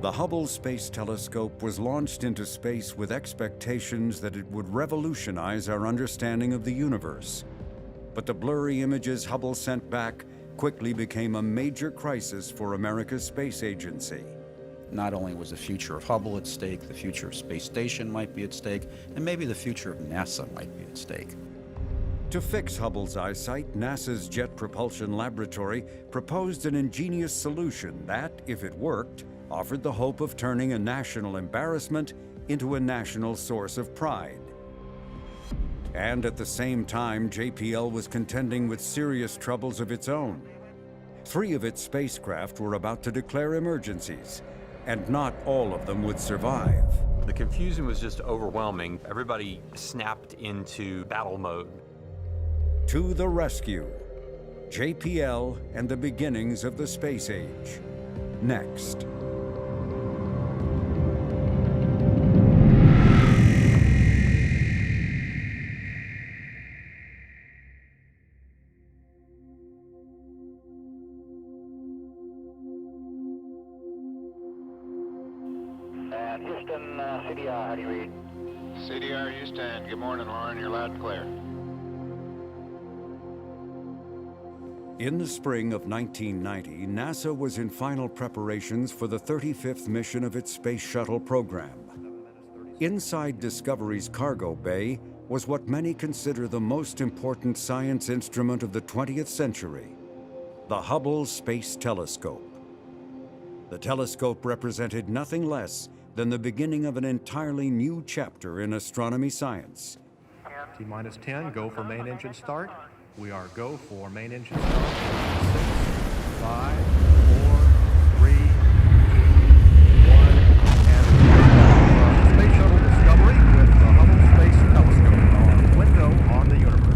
The Hubble Space Telescope was launched into space with expectations that it would revolutionize our understanding of the universe. But the blurry images Hubble sent back quickly became a major crisis for America's space agency. Not only was the future of Hubble at stake, the future of space station might be at stake, and maybe the future of NASA might be at stake. To fix Hubble's eyesight, NASA's Jet Propulsion Laboratory proposed an ingenious solution that, if it worked, offered the hope of turning a national embarrassment into a national source of pride. And at the same time, JPL was contending with serious troubles of its own. 3 of its spacecraft were about to declare emergencies, and not all of them would survive. The confusion was just overwhelming. Everybody snapped into battle mode. To the rescue, JPL and the beginnings of the space age. Next. Houston, CDR, how do you read? CDR Houston, good morning, Lauren, you're loud and clear. In the spring of 1990, NASA was in final preparations for the 35th mission of its Space Shuttle program. Inside Discovery's cargo bay was what many consider the most important science instrument of the 20th century, the Hubble Space Telescope. The telescope represented nothing less than the beginning of an entirely new chapter in astronomy science. T-minus 10, go for main engine start. We are go for main engine start. 6, 5, 4, 3, 2, 1, and Space Shuttle Discovery with the Hubble Space Telescope, our window on the universe.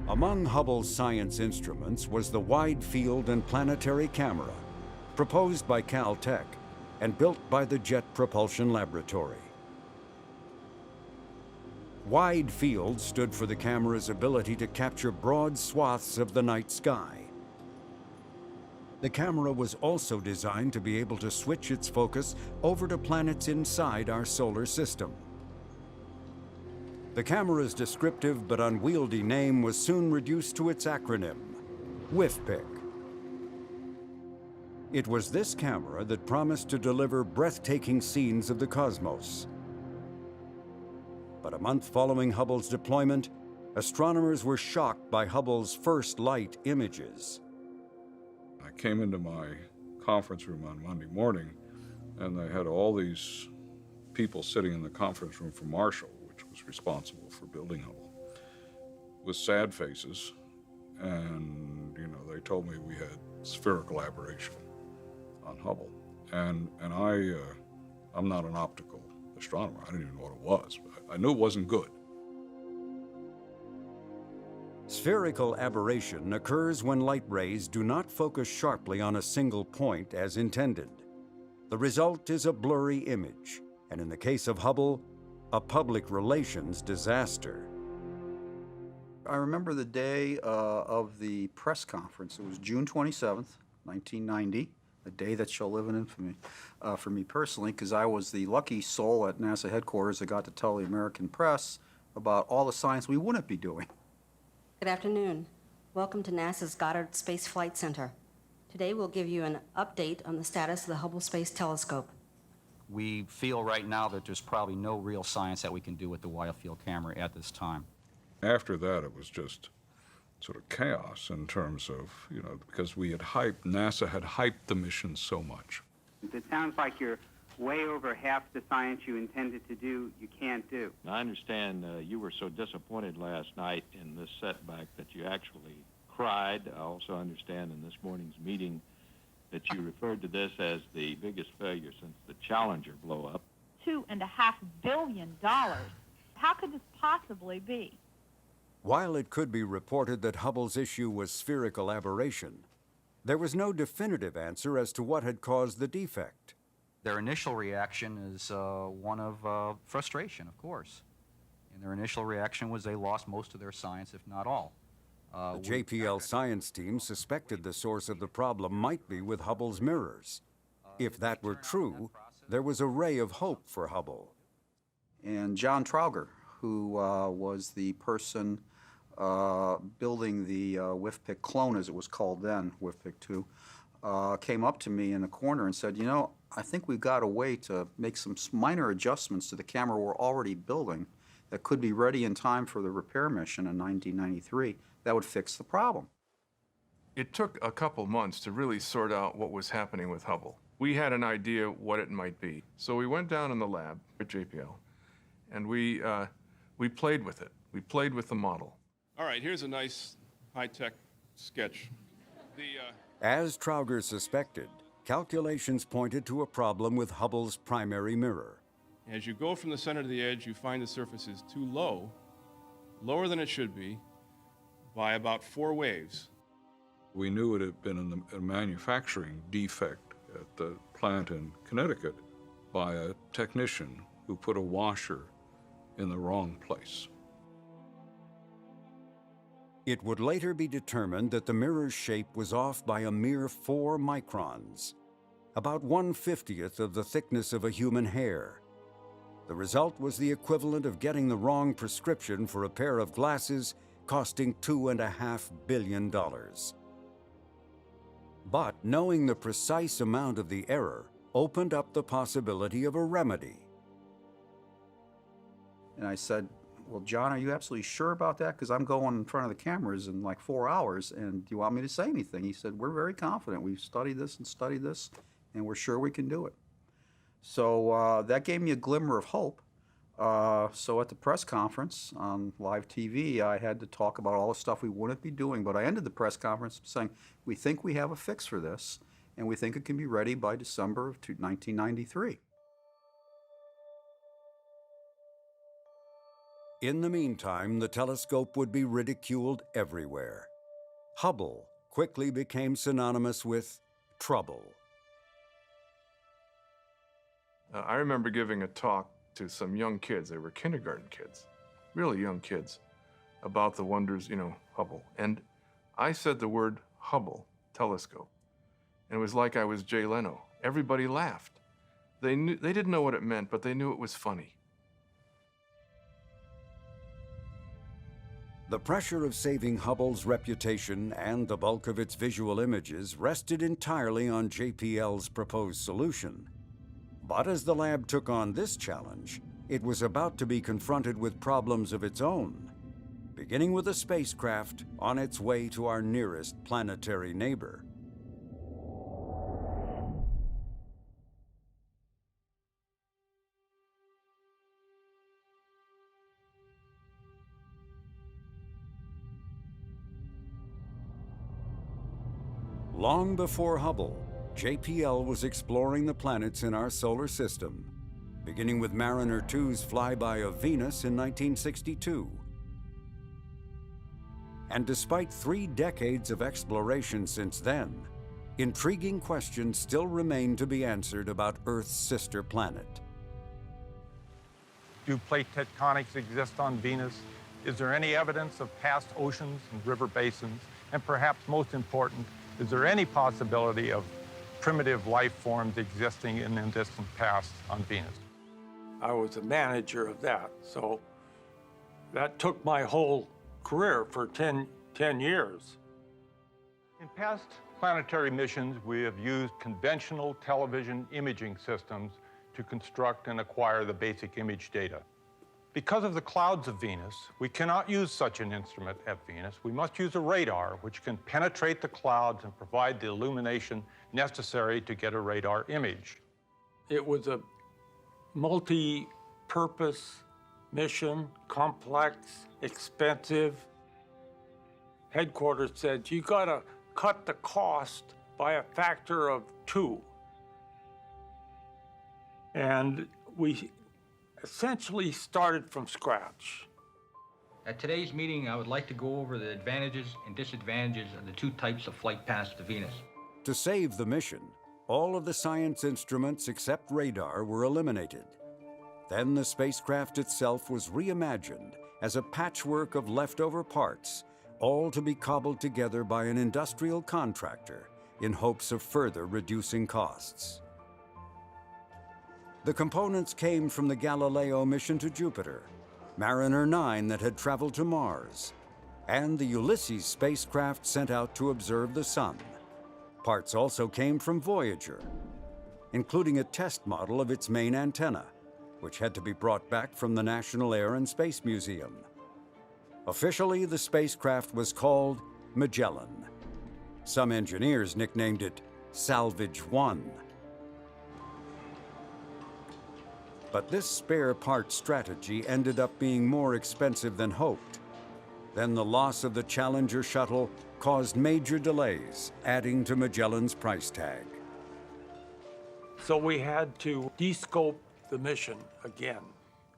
Among Hubble's science instruments was the Wide Field and Planetary Camera, proposed by Caltech and built by the Jet Propulsion Laboratory. Wide Field stood for the camera's ability to capture broad swaths of the night sky. The camera was also designed to be able to switch its focus over to planets inside our solar system. The camera's descriptive but unwieldy name was soon reduced to its acronym, WIFPIC. It was this camera that promised to deliver breathtaking scenes of the cosmos. But a month following Hubble's deployment, astronomers were shocked by Hubble's first light images. I came into my conference room on Monday morning, and they had all these people sitting in the conference room from Marshall, which was responsible for building Hubble, with sad faces, and they told me we had spherical aberration on Hubble, and I'm not an optical astronomer. I didn't even know what it was, but I knew it wasn't good. Spherical aberration occurs when light rays do not focus sharply on a single point as intended. The result is a blurry image, and in the case of Hubble, a public relations disaster. I remember the day of the press conference. It was June 27th, 1990, a day that shall live in infamy for me personally, because I was the lucky soul at NASA headquarters that got to tell the American press about all the science we wouldn't be doing. Good afternoon. Welcome to NASA's Goddard Space Flight Center. Today we'll give you an update on the status of the Hubble Space Telescope. We feel right now that there's probably no real science that we can do with the wide field camera at this time. After that, it was just sort of chaos in terms of, because NASA had hyped the mission so much. It sounds like you're way over half the science you intended to do, you can't do. I understand you were so disappointed last night in this setback that you actually cried. I also understand in this morning's meeting that you referred to this as the biggest failure since the Challenger blow-up. $2.5 billion. How could this possibly be? While it could be reported that Hubble's issue was spherical aberration, there was no definitive answer as to what had caused the defect. Their initial reaction is one of frustration, of course. And their initial reaction was they lost most of their science, if not all. The JPL science team suspected the source of the problem might be with Hubble's mirrors. If that were true, there was a ray of hope for Hubble. And John Trauger, who was the person building the WIFPIC clone, as it was called then, WIFPIC 2, came up to me in the corner and said, you know, I think we've got a way to make some minor adjustments to the camera we're already building that could be ready in time for the repair mission in 1993 that would fix the problem. It took a couple months to really sort out what was happening with Hubble. We had an idea what it might be. So we went down in the lab at JPL, and we played with it. We played with the model. All right, here's a nice high-tech sketch. As Trauger suspected, calculations pointed to a problem with Hubble's primary mirror. As you go from the center to the edge, you find the surface is too low, lower than it should be, by about 4 waves. We knew it had been a manufacturing defect at the plant in Connecticut by a technician who put a washer in the wrong place. It would later be determined that the mirror's shape was off by a mere 4 microns, about 1/50th of the thickness of a human hair. The result was the equivalent of getting the wrong prescription for a pair of glasses costing $2.5 billion. But knowing the precise amount of the error opened up the possibility of a remedy. And I said, well, John, are you absolutely sure about that? Because I'm going in front of the cameras in like 4 hours, and do you want me to say anything? He said, we're very confident. We've studied this, and we're sure we can do it. So that gave me a glimmer of hope. So at the press conference on live TV, I had to talk about all the stuff we wouldn't be doing, but I ended the press conference saying, we think we have a fix for this, and we think it can be ready by December of 1993. In the meantime, the telescope would be ridiculed everywhere. Hubble quickly became synonymous with trouble. I remember giving a talk to some young kids. They were kindergarten kids, really young kids, about the wonders, Hubble. And I said the word Hubble telescope. And it was like I was Jay Leno. Everybody laughed. They didn't know what it meant, but they knew it was funny. The pressure of saving Hubble's reputation and the bulk of its visual images rested entirely on JPL's proposed solution. But as the lab took on this challenge, it was about to be confronted with problems of its own, beginning with a spacecraft on its way to our nearest planetary neighbor. Long before Hubble, JPL was exploring the planets in our solar system, beginning with Mariner 2's flyby of Venus in 1962. And despite 3 decades of exploration since then, intriguing questions still remain to be answered about Earth's sister planet. Do plate tectonics exist on Venus? Is there any evidence of past oceans and river basins? And perhaps most important, is there any possibility of primitive life forms existing in the distant past on Venus? I was a manager of that, so that took my whole career for 10 years. In past planetary missions, we have used conventional television imaging systems to construct and acquire the basic image data. Because of the clouds of Venus, we cannot use such an instrument at Venus. We must use a radar, which can penetrate the clouds and provide the illumination necessary to get a radar image. It was a multi-purpose mission, complex, expensive. Headquarters said, you gotta cut the cost by a factor of 2. And we essentially started from scratch. At today's meeting, I would like to go over the advantages and disadvantages of the 2 types of flight paths to Venus. To save the mission, All of the science instruments except radar were eliminated. Then the spacecraft itself was reimagined as a patchwork of leftover parts, all to be cobbled together by an industrial contractor in hopes of further reducing costs. The components came from the Galileo mission to Jupiter, Mariner 9 that had traveled to Mars, and the Ulysses spacecraft sent out to observe the Sun. Parts also came from Voyager, including a test model of its main antenna, which had to be brought back from the National Air and Space Museum. Officially, the spacecraft was called Magellan. Some engineers nicknamed it Salvage 1. But this spare part strategy ended up being more expensive than hoped. Then the loss of the Challenger shuttle caused major delays, adding to Magellan's price tag. So we had to descope the mission again.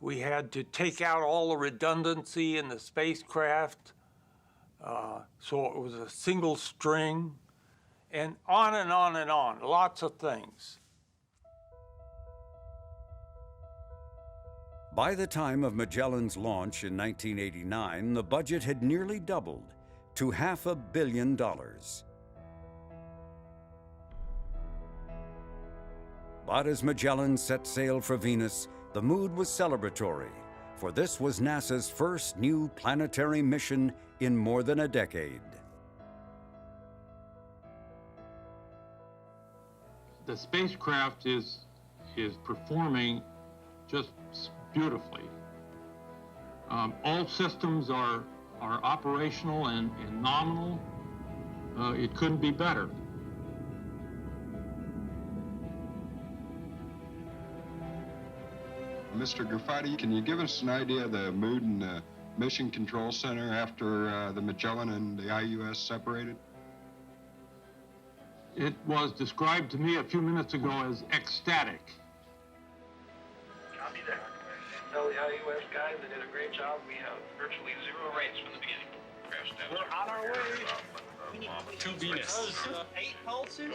We had to take out all the redundancy in the spacecraft, so it was a single string, and on and on and on, lots of things. By the time of Magellan's launch in 1989, the budget had nearly doubled to $500 million. But as Magellan set sail for Venus, the mood was celebratory, for this was NASA's first new planetary mission in more than a decade. The spacecraft is performing just beautifully. All systems are operational and nominal. It couldn't be better. Mr. Graffiti, can you give us an idea of the mood in the Mission Control Center after the Magellan and the IUS separated? It was described to me a few minutes ago as ecstatic. Copy that. Tell the IUS guys they did a great job. We have virtually 0 rates from the beginning. We're on our way to Venus. 8 pulses?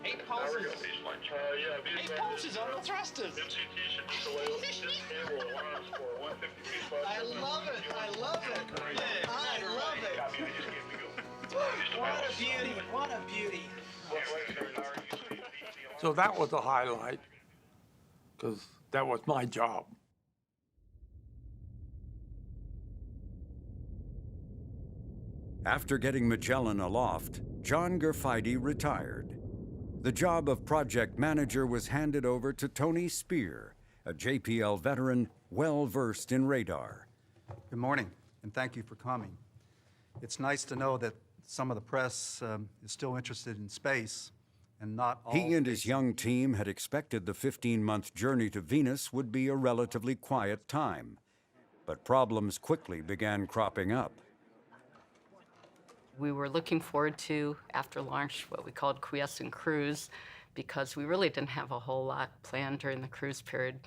8 pulses. 8 pulses on the thrusters. I love it. I love it. I love it. What a beauty. What a beauty. So that was a highlight, because that was my job. After getting Magellan aloft, John Graffiti retired. The job of project manager was handed over to Tony Spear, a JPL veteran well-versed in radar. Good morning, and thank you for coming. It's nice to know that some of the press is still interested in space, and not all. He and his young team had expected the 15-month journey to Venus would be a relatively quiet time, but problems quickly began cropping up. We were looking forward to, after launch, what we called quiescent cruise, because we really didn't have a whole lot planned during the cruise period.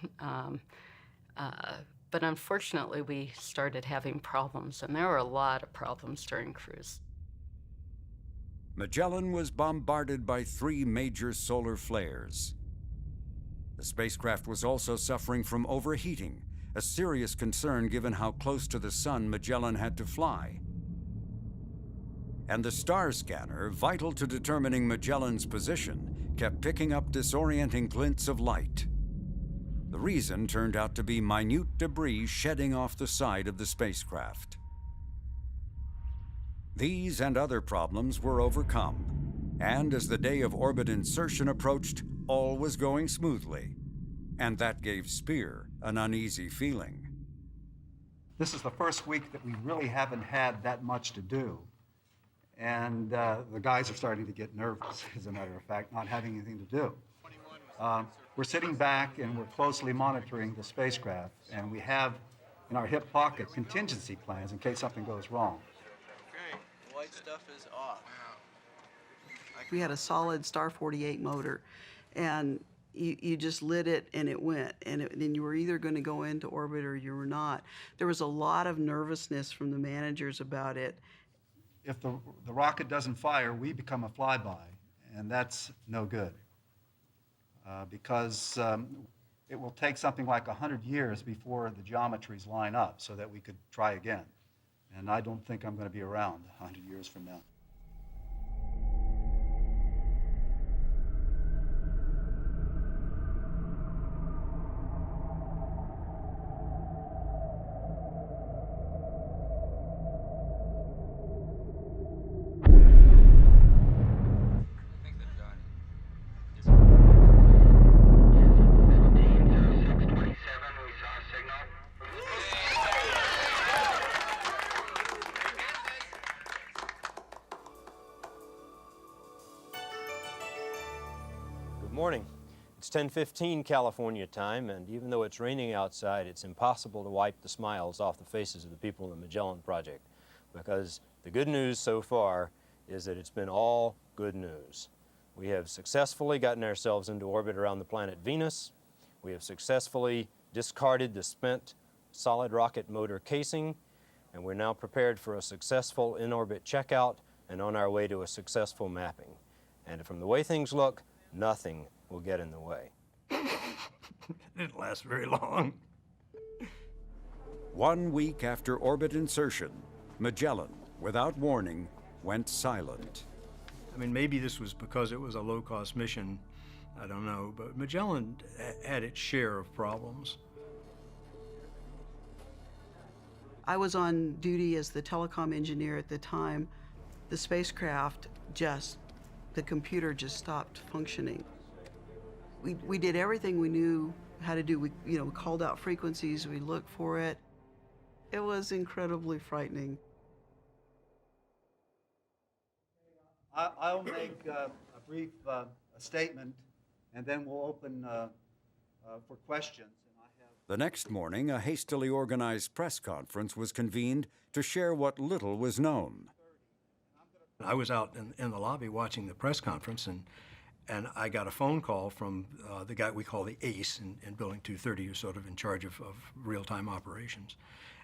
But unfortunately, we started having problems, and there were a lot of problems during cruise. Magellan was bombarded by 3 major solar flares. The spacecraft was also suffering from overheating, a serious concern given how close to the sun Magellan had to fly. And the star scanner, vital to determining Magellan's position, kept picking up disorienting glints of light. The reason turned out to be minute debris shedding off the side of the spacecraft. These and other problems were overcome, and as the day of orbit insertion approached, all was going smoothly, and that gave Spear an uneasy feeling. This is the first week that we really haven't had that much to do. And the guys are starting to get nervous, as a matter of fact, not having anything to do. We're sitting back and we're closely monitoring the spacecraft, and we have in our hip pocket contingency plans in case something goes wrong. Okay, the white stuff is off. We had a solid Star 48 motor, and you just lit it and it went, and then you were either going to go into orbit or you were not. There was a lot of nervousness from the managers about it. If the rocket doesn't fire, we become a flyby, and that's no good. because it will take something like 100 years before the geometries line up so that we could try again. And I don't think I'm going to be around 100 years from now. Morning. It's 10:15 California time, and even though it's raining outside, it's impossible to wipe the smiles off the faces of the people in the Magellan project, because the good news so far is that it's been all good news. We have successfully gotten ourselves into orbit around the planet Venus. We have successfully discarded the spent solid rocket motor casing, and we're now prepared for a successful in-orbit checkout and on our way to a successful mapping. And from the way things look, nothing will get in the way. It didn't last very long. 1 week after orbit insertion, Magellan, without warning, went silent. I mean, maybe this was because it was a low-cost mission. I don't know, but Magellan had its share of problems. I was on duty as the telecom engineer at the time. The spacecraft the computer just stopped functioning. We did everything we knew how to do. We called out frequencies, we looked for it. It was incredibly frightening. I'll make a brief statement, and then we'll open for questions. The next morning, a hastily organized press conference was convened to share what little was known. I was out in the lobby watching the press conference, and I got a phone call from the guy we call the ace in Building 230, who's sort of in charge of real-time operations,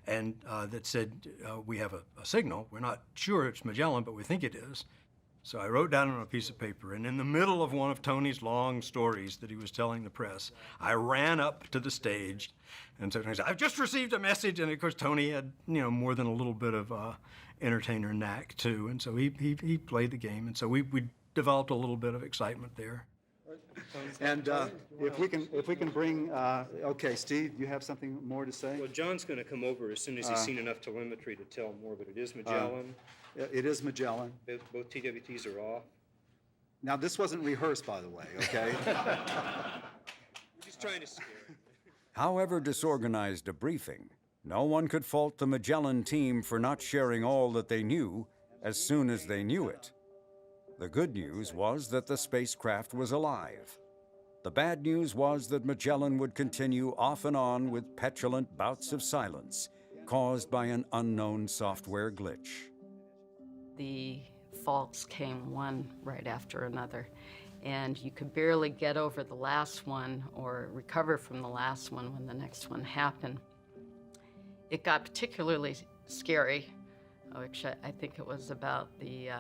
and that said, we have a signal. We're not sure it's Magellan, but we think it is. So I wrote down on a piece of paper, and in the middle of one of Tony's long stories that he was telling the press, I ran up to the stage, and so I said, I've just received a message, and of course Tony had, more than a little bit of entertainer knack too, and so he played the game, and so we developed a little bit of excitement there. And if we can bring, okay, Steve, you have something more to say? Well, John's going to come over as soon as he's seen enough telemetry to tell more, but it is Magellan. It is Magellan. Both TWTs are off. Now, this wasn't rehearsed, by the way, okay? We're just trying to scare him. However disorganized a briefing, no one could fault the Magellan team for not sharing all that they knew as soon as they knew it. The good news was that the spacecraft was alive. The bad news was that Magellan would continue off and on with petulant bouts of silence caused by an unknown software glitch. The faults came one right after another, and you could barely get over the last one or recover from the last one when the next one happened. It got particularly scary, which I think it was about the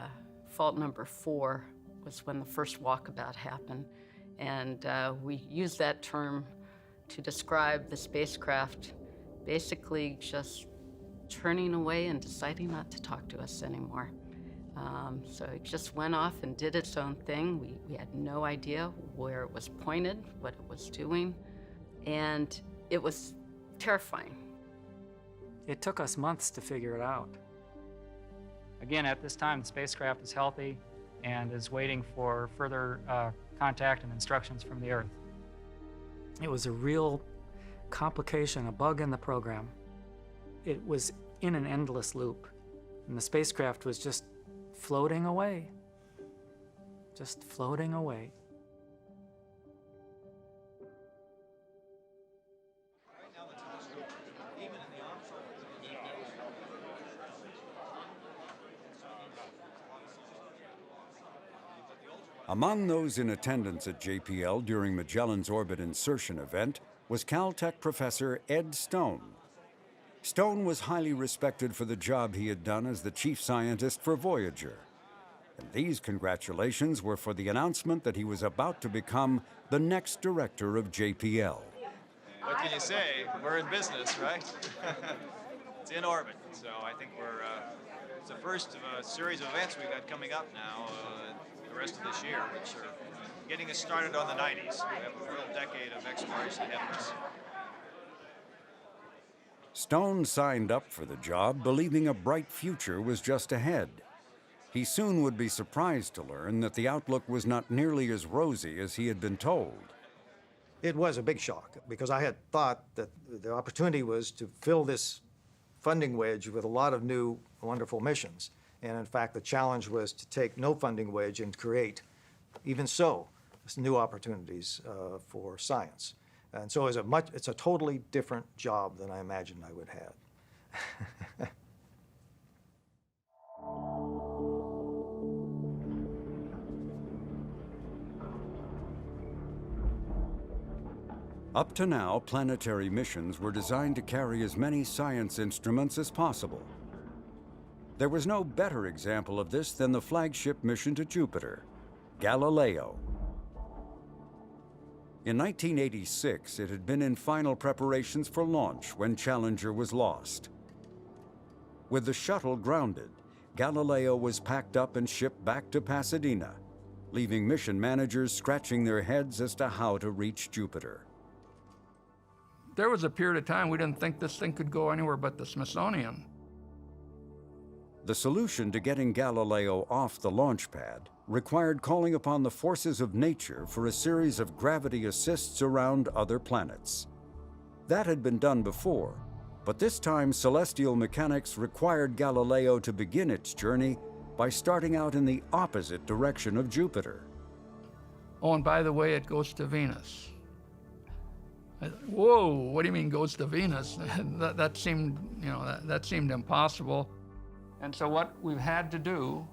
fault number 4 was when the first walkabout happened. And we used that term to describe the spacecraft basically just turning away and deciding not to talk to us anymore. So it just went off and did its own thing. We had no idea where it was pointed, what it was doing, and it was terrifying. It took us months to figure it out. Again, at this time, the spacecraft is healthy and is waiting for further contact and instructions from the Earth. It was a real complication, a bug in the program. It was in an endless loop, and the spacecraft was just floating away. Just floating away. Among those in attendance at JPL during Magellan's orbit insertion event was Caltech professor Ed Stone. Stone was highly respected for the job he had done as the chief scientist for Voyager. And these congratulations were for the announcement that he was about to become the next director of JPL. What can you say? We're in business, right? It's in orbit, so I think it's the first of a series of events we've got coming up now the rest of this year, which are getting us started on the 90s. We have a real decade of exploration ahead of us. Stone signed up for the job believing a bright future was just ahead. He soon would be surprised to learn that the outlook was not nearly as rosy as he had been told. It was a big shock because I had thought that the opportunity was to fill this funding wedge with a lot of new, wonderful missions. And in fact, the challenge was to take no funding wedge and create, even so, new opportunities for science. And so it's a totally different job than I imagined I would have. Up to now, planetary missions were designed to carry as many science instruments as possible. There was no better example of this than the flagship mission to Jupiter, Galileo. In 1986, it had been in final preparations for launch when Challenger was lost. With the shuttle grounded, Galileo was packed up and shipped back to Pasadena, leaving mission managers scratching their heads as to how to reach Jupiter. There was a period of time we didn't think this thing could go anywhere but the Smithsonian. The solution to getting Galileo off the launch pad required calling upon the forces of nature for a series of gravity assists around other planets. That had been done before, but this time celestial mechanics required Galileo to begin its journey by starting out in the opposite direction of Jupiter. Oh, and by the way, it goes to Venus. Whoa, what do you mean goes to Venus? that seemed, that seemed impossible. And so what we've had to do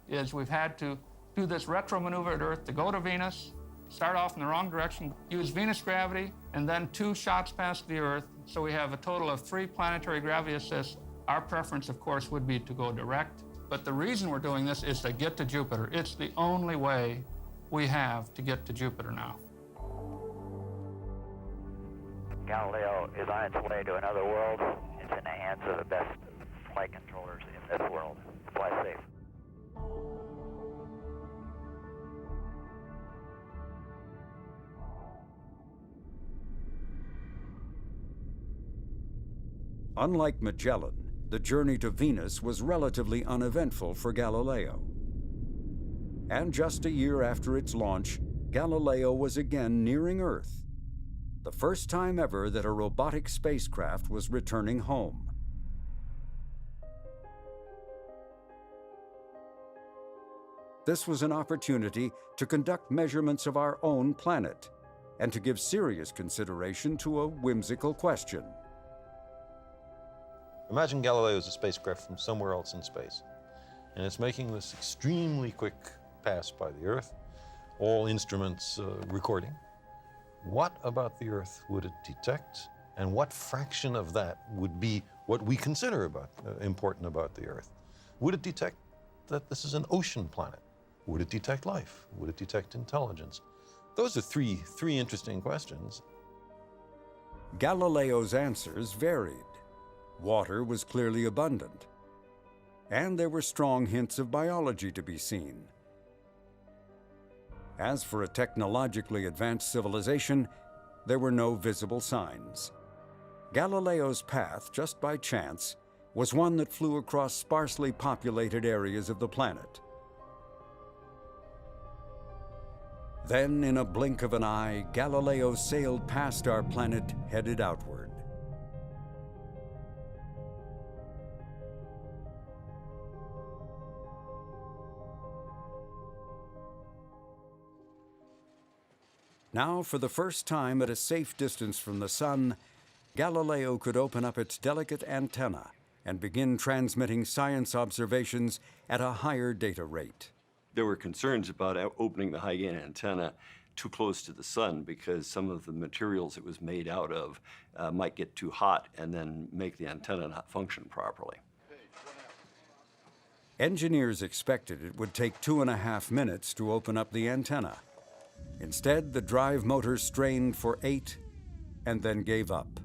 is we've had to do this retro maneuver at Earth to go to Venus, start off in the wrong direction, use Venus gravity, and then 2 shots past the Earth. So we have a total of 3 planetary gravity assists. Our preference, of course, would be to go direct. But the reason we're doing this is to get to Jupiter. It's the only way we have to get to Jupiter now. Galileo is on its way to another world. It's in the hands of the best flight controllers in this world. Fly safe. Unlike Magellan, the journey to Venus was relatively uneventful for Galileo. And just a year after its launch, Galileo was again nearing Earth, the first time ever that a robotic spacecraft was returning home. This was an opportunity to conduct measurements of our own planet and to give serious consideration to a whimsical question. Imagine Galileo is a spacecraft from somewhere else in space, and it's making this extremely quick pass by the Earth, all instruments recording. What about the Earth would it detect, and what fraction of that would be what we consider important about the Earth? Would it detect that this is an ocean planet? Would it detect life? Would it detect intelligence? Those are three interesting questions. Galileo's answers varied. Water was clearly abundant, and there were strong hints of biology to be seen. As for a technologically advanced civilization, there were no visible signs. Galileo's path, just by chance, was one that flew across sparsely populated areas of the planet. Then, in a blink of an eye, Galileo sailed past our planet, headed outward. Now, for the first time at a safe distance from the sun, Galileo could open up its delicate antenna and begin transmitting science observations at a higher data rate. There were concerns about opening the high-gain antenna too close to the sun because some of the materials it was made out of might get too hot and then make the antenna not function properly. Engineers expected it would take 2.5 minutes to open up the antenna. Instead, the drive motor strained for 8 and then gave up.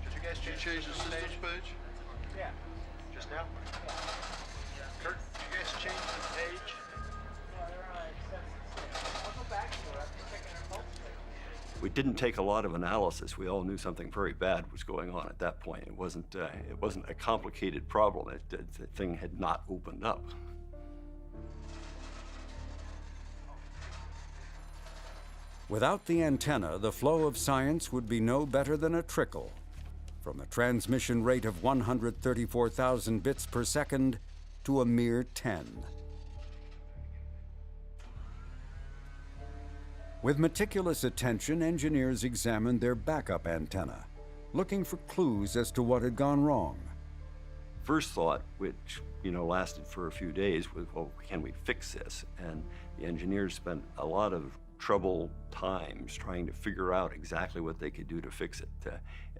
Did you guys change the systems page? Yeah. Just now? Kurt, did you guys change the page? We didn't take a lot of analysis. We all knew something very bad was going on at that point. It wasn't a complicated problem. The thing had not opened up. Without the antenna, the flow of science would be no better than a trickle, from a transmission rate of 134,000 bits per second to a mere 10. With meticulous attention, engineers examined their backup antenna, looking for clues as to what had gone wrong. First thought, which lasted for a few days, was, well, can we fix this? And the engineers spent a lot of trouble times trying to figure out exactly what they could do to fix it,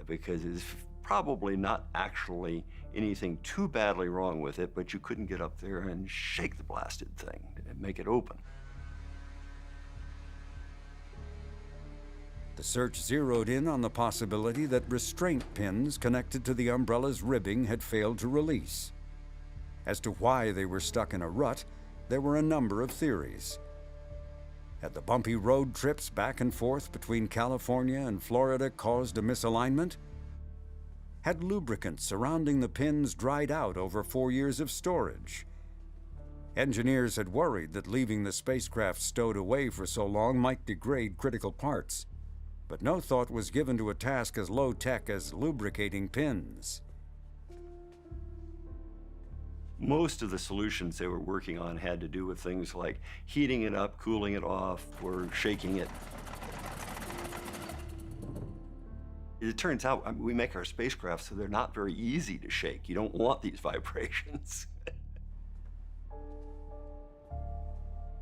because it's probably not actually anything too badly wrong with it, but you couldn't get up there and shake the blasted thing and make it open. The search zeroed in on the possibility that restraint pins connected to the umbrella's ribbing had failed to release. As to why they were stuck in a rut, there were a number of theories. Had the bumpy road trips back and forth between California and Florida caused a misalignment? Had lubricant surrounding the pins dried out over 4 years of storage? Engineers had worried that leaving the spacecraft stowed away for so long might degrade critical parts, but no thought was given to a task as low-tech as lubricating pins. Most of the solutions they were working on had to do with things like heating it up, cooling it off, or shaking it. It turns out we make our spacecraft so they're not very easy to shake. You don't want these vibrations.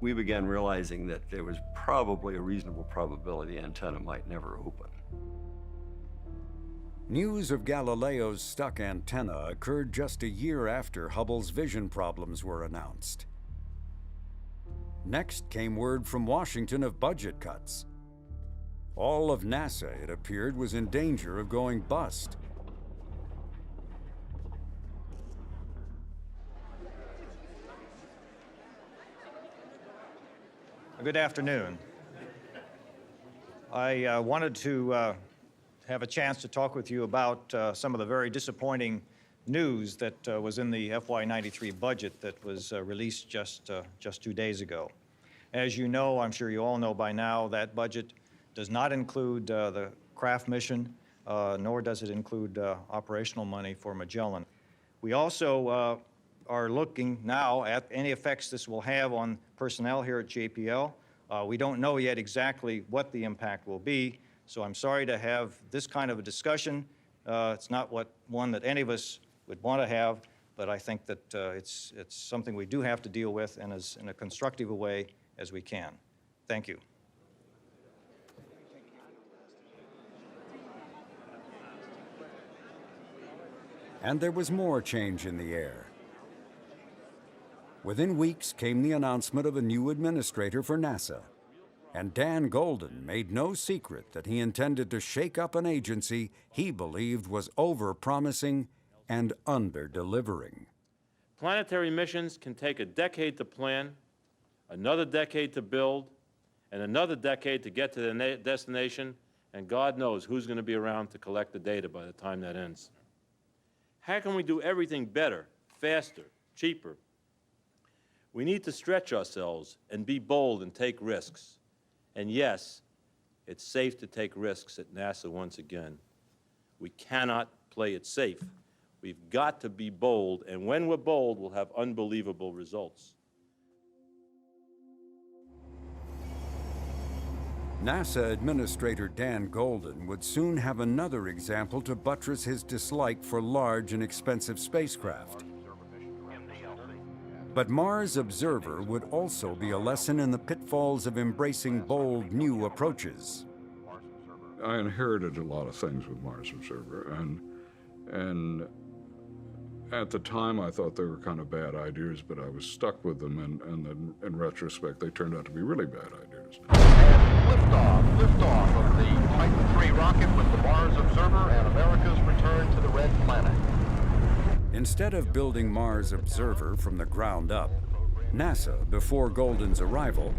We began realizing that there was probably a reasonable probability the antenna might never open. News of Galileo's stuck antenna occurred just a year after Hubble's vision problems were announced. Next came word from Washington of budget cuts. All of NASA, it appeared, was in danger of going bust. Good afternoon. I wanted to have a chance to talk with you about some of the very disappointing news that was in the FY93 budget that was released just 2 days ago. As you know, I'm sure you all know by now, that budget does not include the craft mission, nor does it include operational money for Magellan. We also are looking now at any effects this will have on personnel here at JPL. We don't know yet exactly what the impact will be, so I'm sorry to have this kind of a discussion. It's not one that any of us would want to have, but I think that it's something we do have to deal with and as in a constructive a way as we can. Thank you. And there was more change in the air. Within weeks came the announcement of a new administrator for NASA, and Dan Golden made no secret that he intended to shake up an agency he believed was over-promising and under-delivering. Planetary missions can take a decade to plan, another decade to build, and another decade to get to the destination, and God knows who's going to be around to collect the data by the time that ends. How can we do everything better, faster, cheaper? We need to stretch ourselves and be bold and take risks. And yes, it's safe to take risks at NASA once again. We cannot play it safe. We've got to be bold, and when we're bold, we'll have unbelievable results. NASA Administrator Dan Golden would soon have another example to buttress his dislike for large and expensive spacecraft. But Mars Observer would also be a lesson in the pitfalls of embracing bold new approaches. I inherited a lot of things with Mars Observer, and At the time, I thought they were kind of bad ideas, but I was stuck with them, and then in retrospect, they turned out to be really bad ideas. Liftoff of the Titan III rocket with the Mars Observer and America's return to the Red Planet. Instead of building Mars Observer from the ground up, NASA, before Golden's arrival,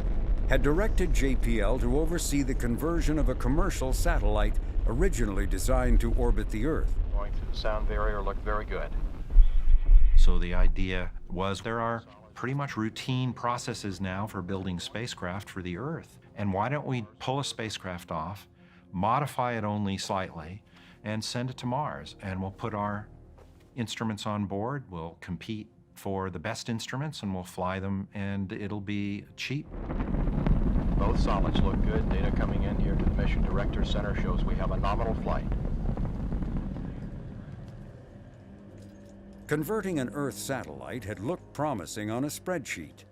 had directed JPL to oversee the conversion of a commercial satellite originally designed to orbit the Earth. Going through the sound barrier looked very good. So the idea was there are pretty much routine processes now for building spacecraft for the Earth. And why don't we pull a spacecraft off, modify it only slightly, and send it to Mars? And we'll put our instruments on board, we'll compete for the best instruments, and we'll fly them, and it'll be cheap. Both solids look good. Data coming in here to the Mission Director Center shows we have a nominal flight. Converting an Earth satellite had looked promising on a spreadsheet.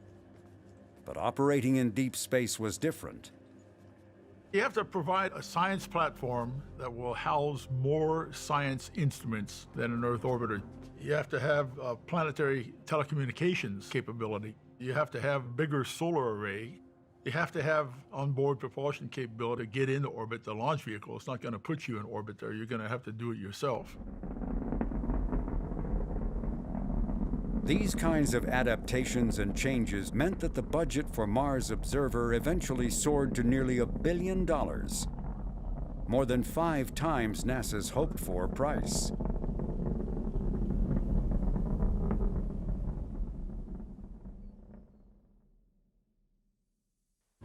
But operating in deep space was different. You have to provide a science platform that will house more science instruments than an Earth orbiter. You have to have a planetary telecommunications capability. You have to have a bigger solar array. You have to have onboard propulsion capability to get into orbit. The launch vehicle is not going to put you in orbit there. You're going to have to do it yourself. These kinds of adaptations and changes meant that the budget for Mars Observer eventually soared to nearly $1 billion, more than 5 times NASA's hoped-for price.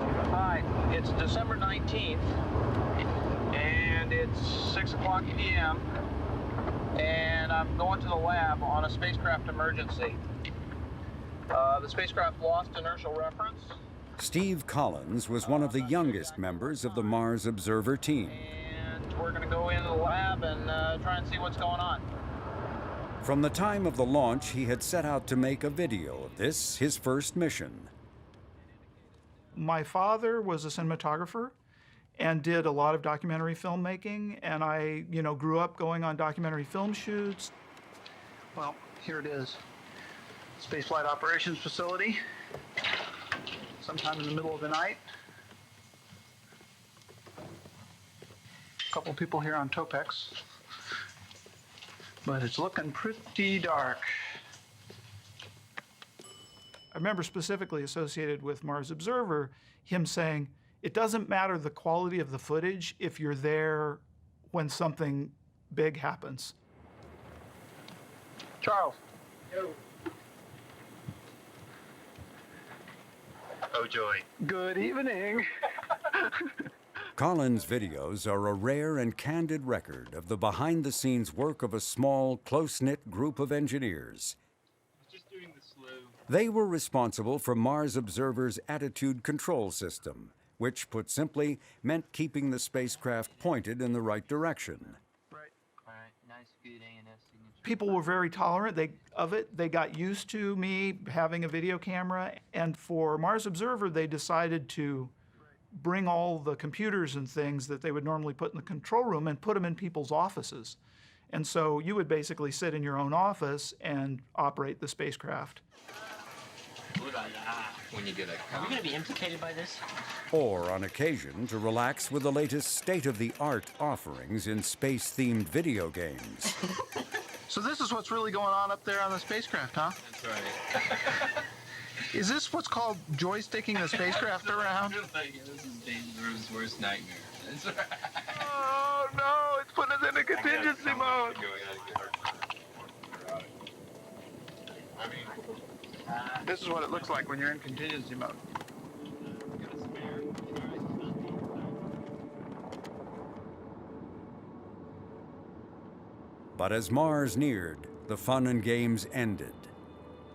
Hi, it's December 19th, and it's 6 o'clock p.m., and I'm going to the lab on a spacecraft emergency. The spacecraft lost inertial reference. Steve Collins was one of the youngest members of the Mars Observer team. And we're going to go into the lab and try and see what's going on. From the time of the launch, he had set out to make a video of this, his first mission. My father was a cinematographer and did a lot of documentary filmmaking, and I, grew up going on documentary film shoots. Well, here it is. Spaceflight Operations Facility. Sometime in the middle of the night. A couple people here on Topex. But it's looking pretty dark. I remember specifically associated with Mars Observer, him saying, it doesn't matter the quality of the footage if you're there when something big happens. Charles. Yo. Oh, joy. Good evening. Collins' videos are a rare and candid record of the behind-the-scenes work of a small, close-knit group of engineers. Just doing the slow. They were responsible for Mars Observer's attitude control system, which, put simply, meant keeping the spacecraft pointed in the right direction. Right. All right. Nice, good A&S signature. People were very tolerant of it. They got used to me having a video camera. And for Mars Observer, they decided to bring all the computers and things that they would normally put in the control room and put them in people's offices. And so you would basically sit in your own office and operate the spacecraft. When you get a... Are we going to be implicated by this? Or, on occasion, to relax with the latest state-of-the-art offerings in space-themed video games. So this is what's really going on up there on the spacecraft, huh? That's right. Is this what's called joysticking the spacecraft around? This is Danger's worst nightmare. That's right. Oh, no, it's putting us into contingency mode. This is what it looks like when you're in contingency mode. But as Mars neared, the fun and games ended.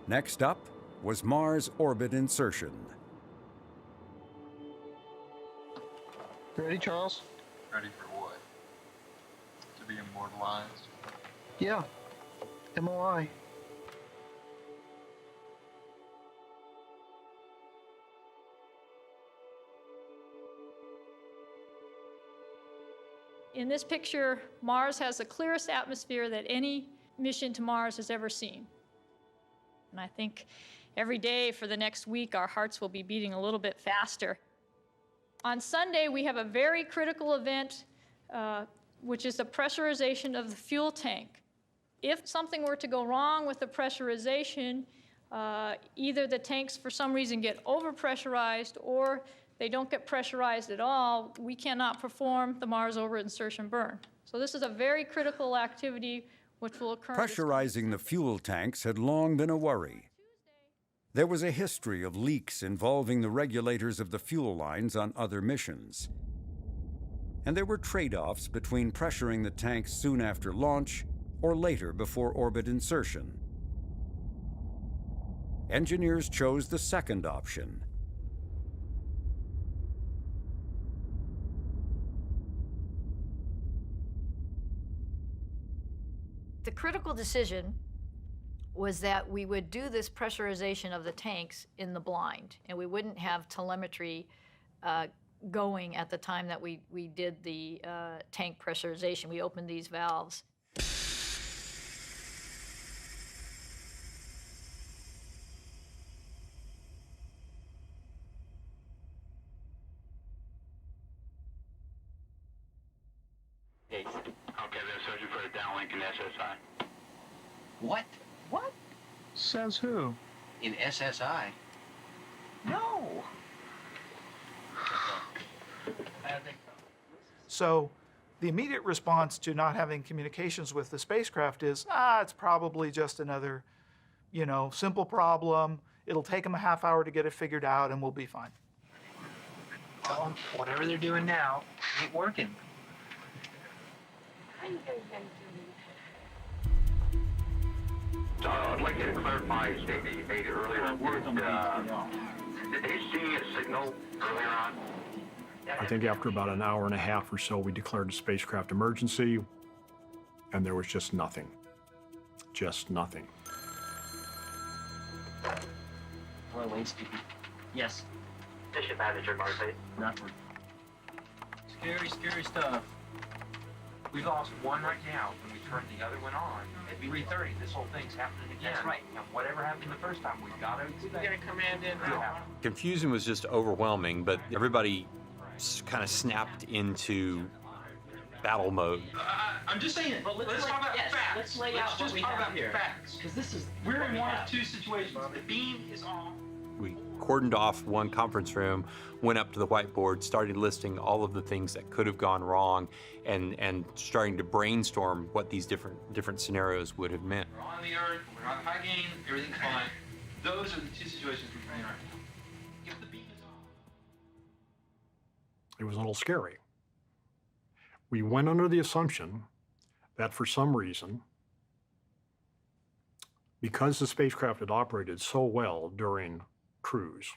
Next up was Mars orbit insertion. Ready, Charles? Ready for what? To be immortalized? Yeah. MOI. In this picture, Mars has the clearest atmosphere that any mission to Mars has ever seen. And I think every day for the next week, our hearts will be beating a little bit faster. On Sunday, we have a very critical event, which is the pressurization of the fuel tank. If something were to go wrong with the pressurization, either the tanks for some reason get overpressurized or they don't get pressurized at all, we cannot perform the Mars orbit insertion burn. So this is a very critical activity which will occur. Pressurizing the fuel tanks had long been a worry. There was a history of leaks involving the regulators of the fuel lines on other missions. And there were trade-offs between pressuring the tanks soon after launch or later before orbit insertion. Engineers chose the second option. The critical decision was that we would do this pressurization of the tanks in the blind, and we wouldn't have telemetry going at the time that we did the tank pressurization. We opened these valves. Okay, they're searching for a downlink in SSI. What? What? Says who? In SSI? No. So the immediate response to not having communications with the spacecraft is, it's probably just another, simple problem. It'll take them a half hour to get it figured out and we'll be fine. Tell them whatever they're doing now ain't working. I'd like you to clarify a statement you made earlier. Did they see a signal earlier on? I think after about an hour and a half or so, we declared a spacecraft emergency, and there was just nothing. Just nothing. Hello, Wayne speaking. Yes. Mission manager, Marcy. Nothing. Scary, scary stuff. We lost one right now when we turned the other one on. At 3:30, this whole thing's happening again. That's right. And whatever happened the first time, we've got to expect. We got a command in now. Confusion was just overwhelming, but everybody kind of snapped into battle mode. I'm just saying, but let's talk about facts. Let's lay out what we have here. Facts, because we're in one of two situations. The beam is on. We cordoned off one conference room, went up to the whiteboard, started listing all of the things that could have gone wrong, and starting to brainstorm what these different scenarios would have meant. We're on the Earth, we're on high gain, everything's fine. Those are the two situations we're in right now. If the beam is on. It was a little scary. We went under the assumption that for some reason, because the spacecraft had operated so well during cruise,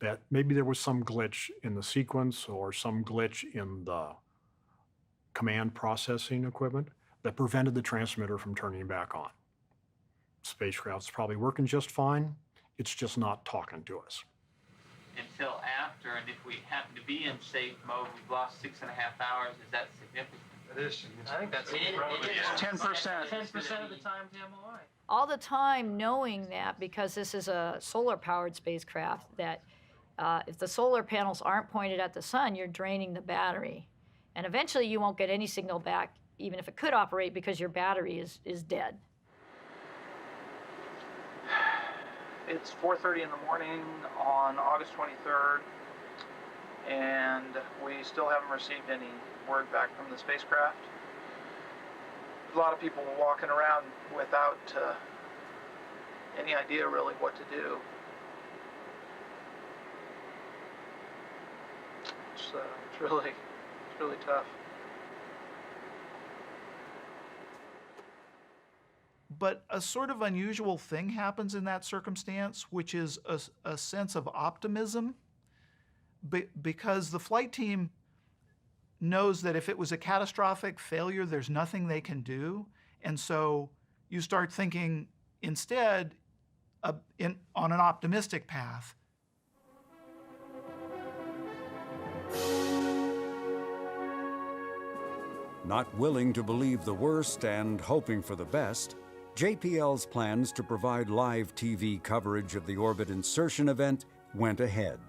that maybe there was some glitch in the sequence or some glitch in the command processing equipment that prevented the transmitter from turning back on. Spacecraft's probably working just fine. It's just not talking to us. Until after, and if we happen to be in safe mode, we've lost 6.5 hours. Is that significant? It is significant. I think that's it is 10%. 10% of the time to MOI. All the time knowing that, because this is a solar-powered spacecraft, that if the solar panels aren't pointed at the sun, you're draining the battery. And eventually you won't get any signal back, even if it could operate, because your battery is dead. It's 4:30 in the morning on August 23rd, and we still haven't received any word back from the spacecraft. A lot of people were walking around without any idea really what to do. It's really tough. But a sort of unusual thing happens in that circumstance, which is a sense of optimism, because the flight team knows that if it was a catastrophic failure, there's nothing they can do. And so you start thinking instead on an optimistic path. Not willing to believe the worst and hoping for the best, JPL's plans to provide live TV coverage of the orbit insertion event went ahead.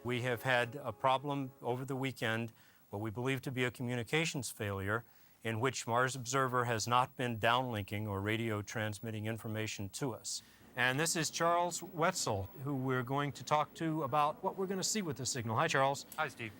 We have had a problem over the weekend, what we believe to be a communications failure, in which Mars Observer has not been downlinking or radio transmitting information to us. And this is Charles Wetzel, who we're going to talk to about what we're going to see with the signal. Hi, Charles. Hi, Steve.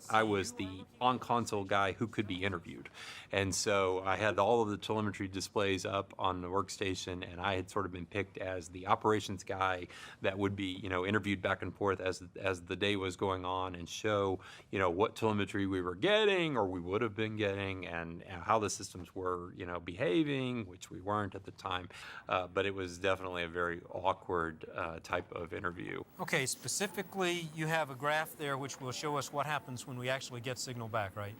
I was the on-console guy who could be interviewed. And so I had all of the telemetry displays up on the workstation, and I had sort of been picked as the operations guy that would be, interviewed back and forth as the day was going on and show, what telemetry we were getting or we would have been getting and how the systems were, behaving, which we weren't at the time. But it was definitely a very awkward type of interview. Okay, specifically, you have a graph there which will show us what happens when we actually get signal back, right?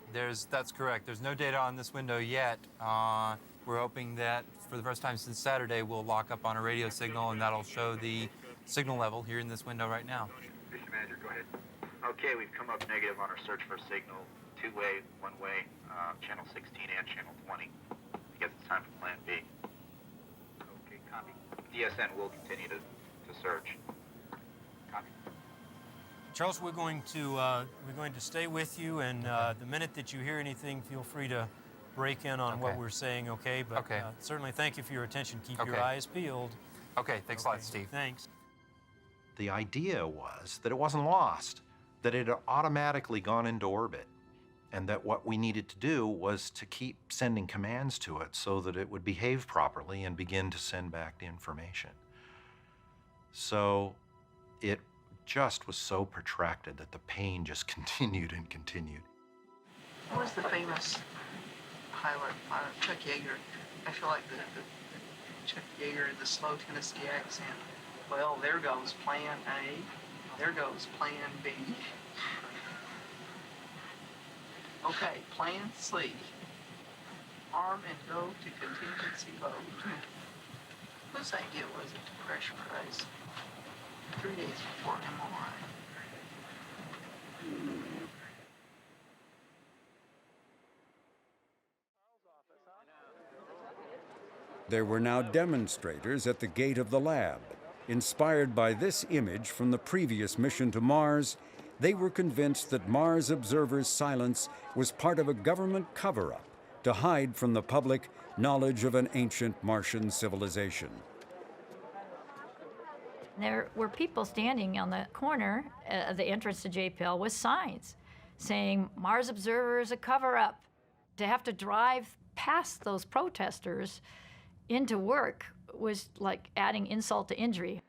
That's correct. There's no data on this window yet. We're hoping that for the first time since Saturday, we'll lock up on a radio signal, and that'll show the signal level here in this window right now. Mr. Manager, go ahead. Okay, we've come up negative on our search for a signal. Two-way, one-way, channel 16 and channel 20. I guess it's time for plan B. Okay, copy. DSN will continue to search. Copy. Charles, we're going to stay with you, and the minute that you hear anything, feel free to break in on what we're saying, okay? But certainly thank you for your attention. Keep your eyes peeled. Okay, thanks a lot, Steve. Thanks. The idea was that it wasn't lost, that it had automatically gone into orbit, and that what we needed to do was to keep sending commands to it so that it would behave properly and begin to send back the information. So it just was so protracted that the pain just continued and continued. Who was the famous pilot, Chuck Yeager? I feel like the Chuck Yeager, the slow Tennessee accent. Well, there goes plan A, there goes plan B. Okay, plan C. Arm and go to contingency mode. Whose idea was it to pressurize 3 days before MRI? There were now demonstrators at the gate of the lab. Inspired by this image from the previous mission to Mars, they were convinced that Mars Observer's silence was part of a government cover-up to hide from the public knowledge of an ancient Martian civilization. There were people standing on the corner of the entrance to JPL with signs saying Mars Observer is a cover-up. To have to drive past those protesters into work was like adding insult to injury.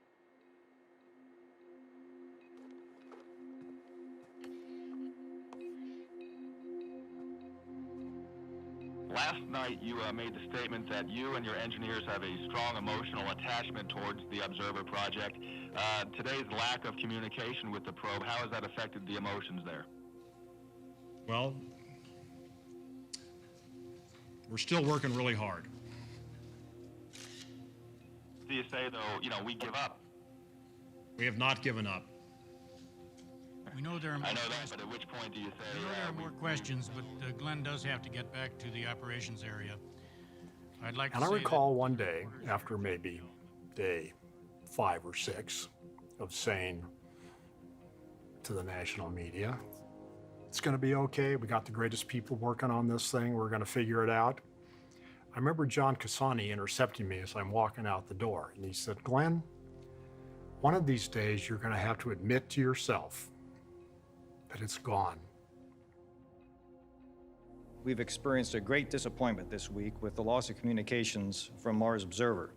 Last night, you made the statement that you and your engineers have a strong emotional attachment towards the Observer project. Today's lack of communication with the probe, how has that affected the emotions there? Well, we're still working really hard. Do you say, though, we give up? We have not given up. We know there are more questions. That, but at which point do you say... We know there are more questions, but Glenn does have to get back to the operations area. I'd like to say I recall one day, after maybe day 5 or 6, of saying to the national media, it's going to be okay. We got the greatest people working on this thing. We're going to figure it out. I remember John Cassani intercepting me as I'm walking out the door, and he said, Glenn, one of these days you're going to have to admit to yourself that it's gone. We've experienced a great disappointment this week with the loss of communications from Mars Observer.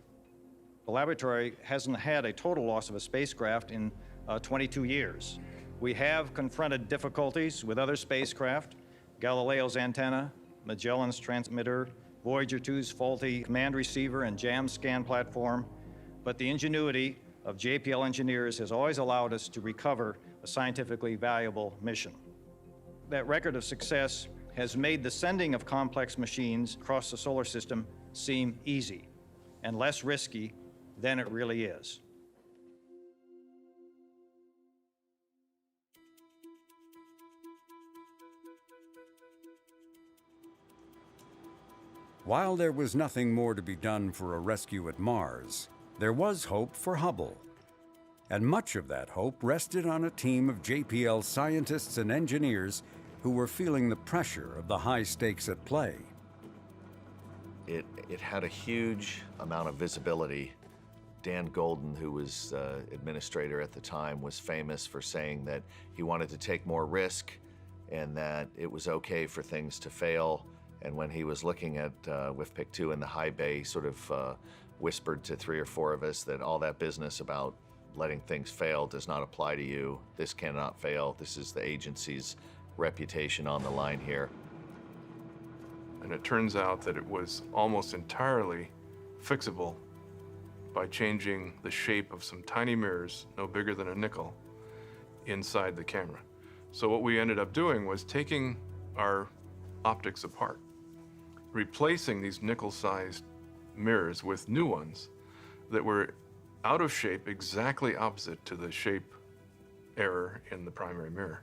The laboratory hasn't had a total loss of a spacecraft in 22 years. We have confronted difficulties with other spacecraft, Galileo's antenna, Magellan's transmitter, Voyager 2's faulty command receiver and jam scan platform, but the ingenuity of JPL engineers has always allowed us to recover a scientifically valuable mission. That record of success has made the sending of complex machines across the solar system seem easy and less risky than it really is. While there was nothing more to be done for a rescue at Mars, there was hope for Hubble. And much of that hope rested on a team of JPL scientists and engineers who were feeling the pressure of the high stakes at play. It had a huge amount of visibility. Dan Golden, who was administrator at the time, was famous for saying that he wanted to take more risk and that it was okay for things to fail. And when he was looking at WFPIC 2 in the high bay, sort of whispered to 3 or 4 of us that all that business about letting things fail does not apply to you. This cannot fail. This is the agency's reputation on the line here. And it turns out that it was almost entirely fixable by changing the shape of some tiny mirrors, no bigger than a nickel, inside the camera. So what we ended up doing was taking our optics apart, replacing these nickel-sized mirrors with new ones that were out of shape, exactly opposite to the shape error in the primary mirror,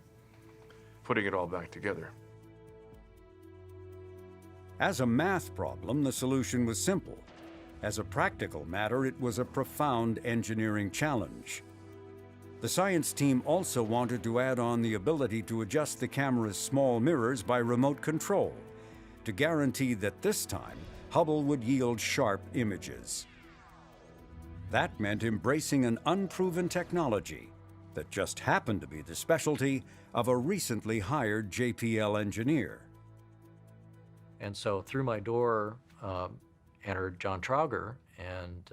putting it all back together. As a math problem, the solution was simple. As a practical matter, it was a profound engineering challenge. The science team also wanted to add on the ability to adjust the camera's small mirrors by remote control, to guarantee that this time, Hubble would yield sharp images. That meant embracing an unproven technology that just happened to be the specialty of a recently hired JPL engineer. And so through my door entered John Trauger, and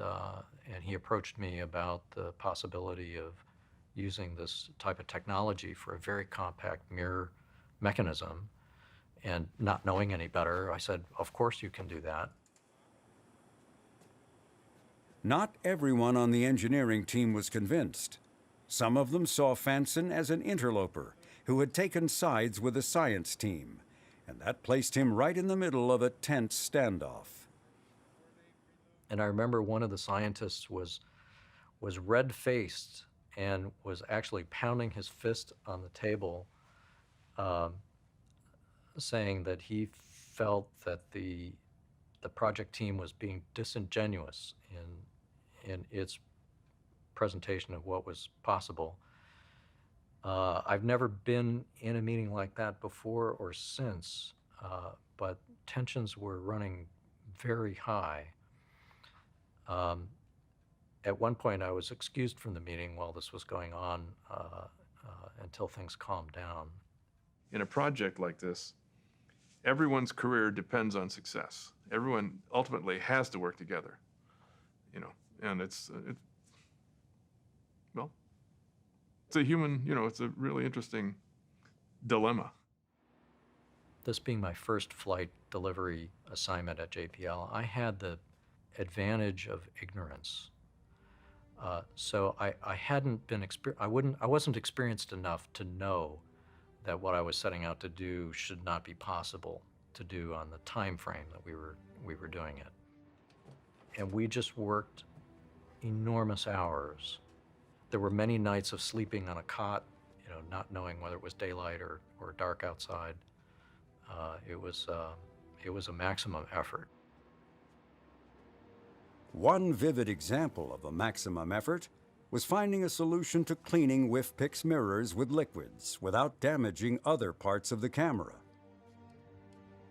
he approached me about the possibility of using this type of technology for a very compact mirror mechanism. And not knowing any better, I said, of course you can do that. Not everyone on the engineering team was convinced. Some of them saw Fanson as an interloper who had taken sides with the science team, and that placed him right in the middle of a tense standoff. And I remember one of the scientists was red-faced and was actually pounding his fist on the table, saying that he felt that the project team was being disingenuous in its presentation of what was possible. I've never been in a meeting like that before or since, but tensions were running very high. At one point, I was excused from the meeting while this was going on until things calmed down. In a project like this, everyone's career depends on success. Everyone ultimately has to work together, and it's a human, it's a really interesting dilemma. This being my first flight delivery assignment at JPL, I had the advantage of ignorance. So I hadn't been I wasn't experienced enough to know that what I was setting out to do should not be possible to do on the time frame that we were doing it. And we just worked enormous hours. There were many nights of sleeping on a cot, not knowing whether it was daylight or dark outside. It was a maximum effort. One vivid example of a maximum effort was finding a solution to cleaning WFPIC's mirrors with liquids without damaging other parts of the camera.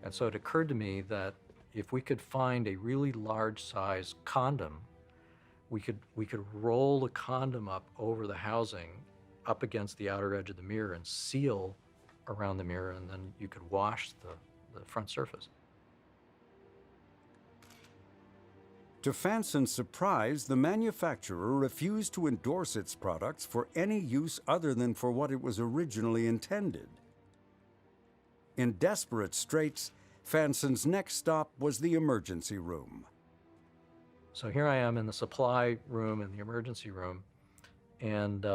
And so it occurred to me that if we could find a really large size condom, we could roll the condom up over the housing up against the outer edge of the mirror and seal around the mirror, and then you could wash the front surface. To Fanson's surprise, the manufacturer refused to endorse its products for any use other than for what it was originally intended. In desperate straits, Fanson's next stop was the emergency room. So here I am in the supply room, in the emergency room, and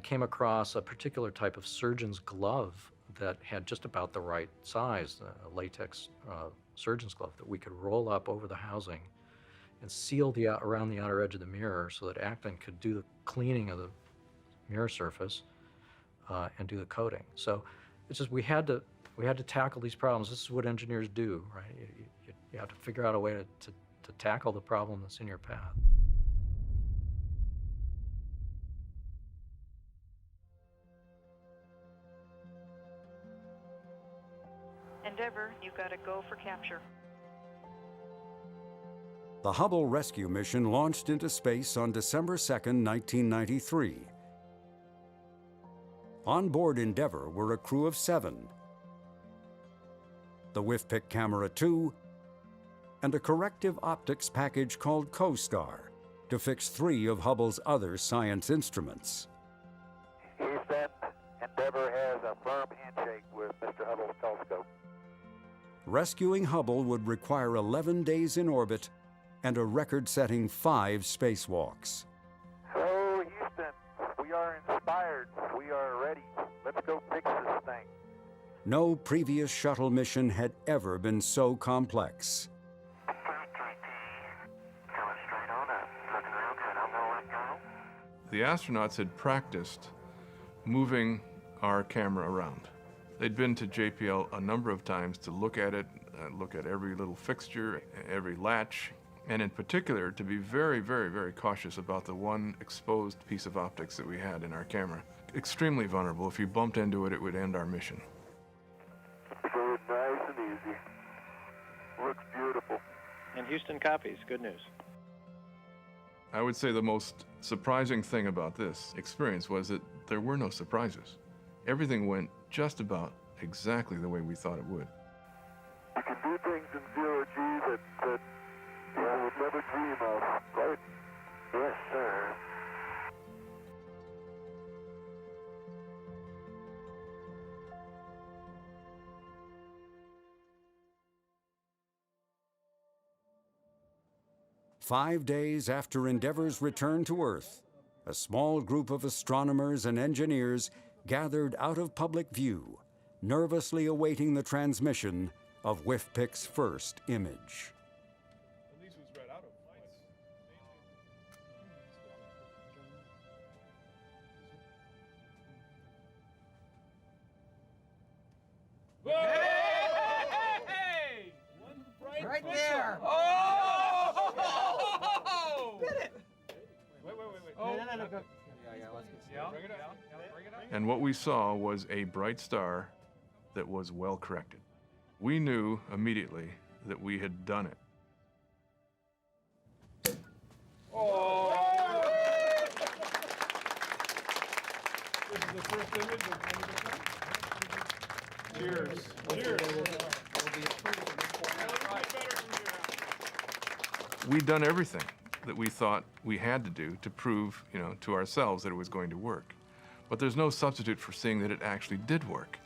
came across a particular type of surgeon's glove that had just about the right size, a latex surgeon's glove that we could roll up over the housing and seal around the outer edge of the mirror so that Acton could do the cleaning of the mirror surface and do the coating. So it's just we had to tackle these problems. This is what engineers do, right? You have to figure out a way to tackle the problem that's in your path. Endeavour, you've got to go for capture. The Hubble rescue mission launched into space on December 2, 1993. On board Endeavour were a crew of 7, the WIFPIC Camera 2, and a corrective optics package called CoStar to fix 3 of Hubble's other science instruments. Houston, Endeavour has a firm handshake with Mr. Hubble's telescope. Rescuing Hubble would require 11 days in orbit and a record-setting 5 spacewalks. So, Houston, we are inspired. We are ready. Let's go fix this thing. No previous shuttle mission had ever been so complex. The astronauts had practiced moving our camera around. They'd been to JPL a number of times to look at it, look at every little fixture, every latch, and in particular to be very, very, very cautious about the one exposed piece of optics that we had in our camera. Extremely vulnerable. If you bumped into it, it would end our mission. Going nice and easy. Looks beautiful. And Houston copies. Good news. I would say the most surprising thing about this experience was that there were no surprises. Everything went just about exactly the way we thought it would. You can do things in zero-G that people would never dream of, right? Yes, sir. Five days after Endeavour's return to Earth, a small group of astronomers and engineers gathered out of public view, nervously awaiting the transmission of WIFPIC's first image. Hey! Right there! Oh! Did it! Wait. Oh. No, go. Yeah, let's get bring it up. And what we saw was a bright star that was well corrected. We knew immediately that we had done it. Oh! This is the first image of Cheers. Cheers. We'd done everything that we thought we had to do to prove, to ourselves that it was going to work. But there's no substitute for seeing that it actually did work.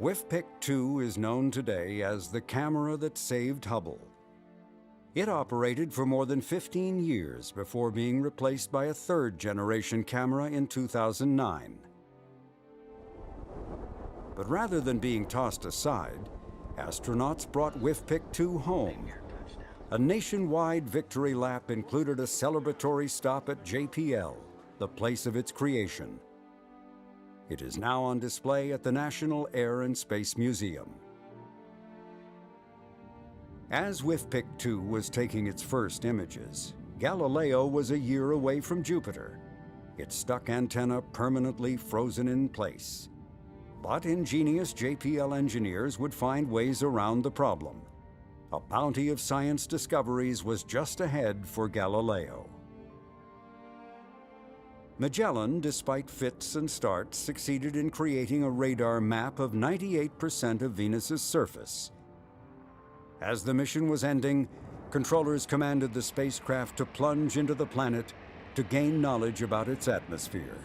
WIFPIC 2 is known today as the camera that saved Hubble. It operated for more than 15 years before being replaced by a third-generation camera in 2009. But rather than being tossed aside, astronauts brought WIFPIC 2 home. A nationwide victory lap included a celebratory stop at JPL, the place of its creation. It is now on display at the National Air and Space Museum. As WIFPIC 2 was taking its first images, Galileo was a year away from Jupiter, its stuck antenna permanently frozen in place. But ingenious JPL engineers would find ways around the problem. A bounty of science discoveries was just ahead for Galileo. Magellan, despite fits and starts, succeeded in creating a radar map of 98% of Venus's surface. As the mission was ending, controllers commanded the spacecraft to plunge into the planet to gain knowledge about its atmosphere.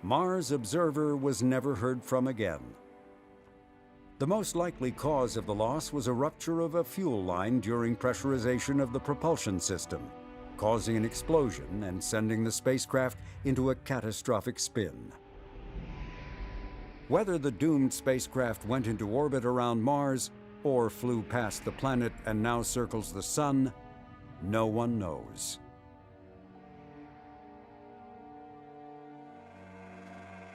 Mars Observer was never heard from again. The most likely cause of the loss was a rupture of a fuel line during pressurization of the propulsion system, causing an explosion and sending the spacecraft into a catastrophic spin. Whether the doomed spacecraft went into orbit around Mars or flew past the planet and now circles the Sun, no one knows.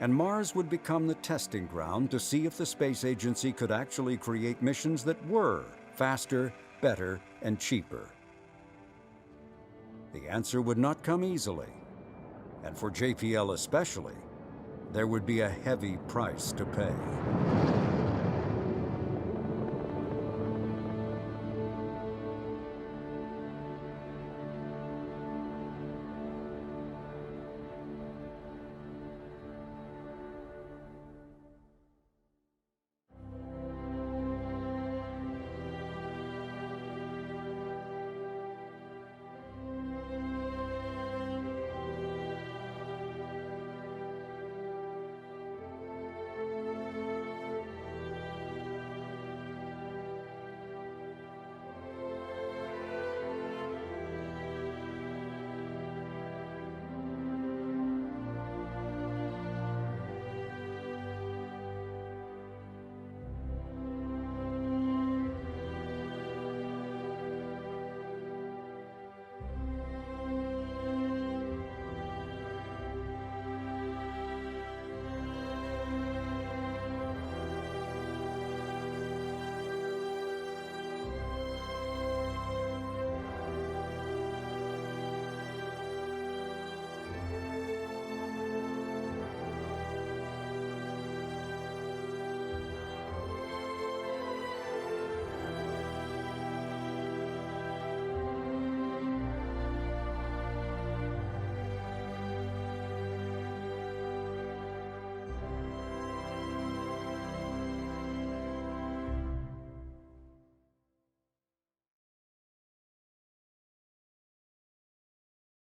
And Mars would become the testing ground to see if the space agency could actually create missions that were faster, better, and cheaper. The answer would not come easily, and for JPL especially, there would be a heavy price to pay.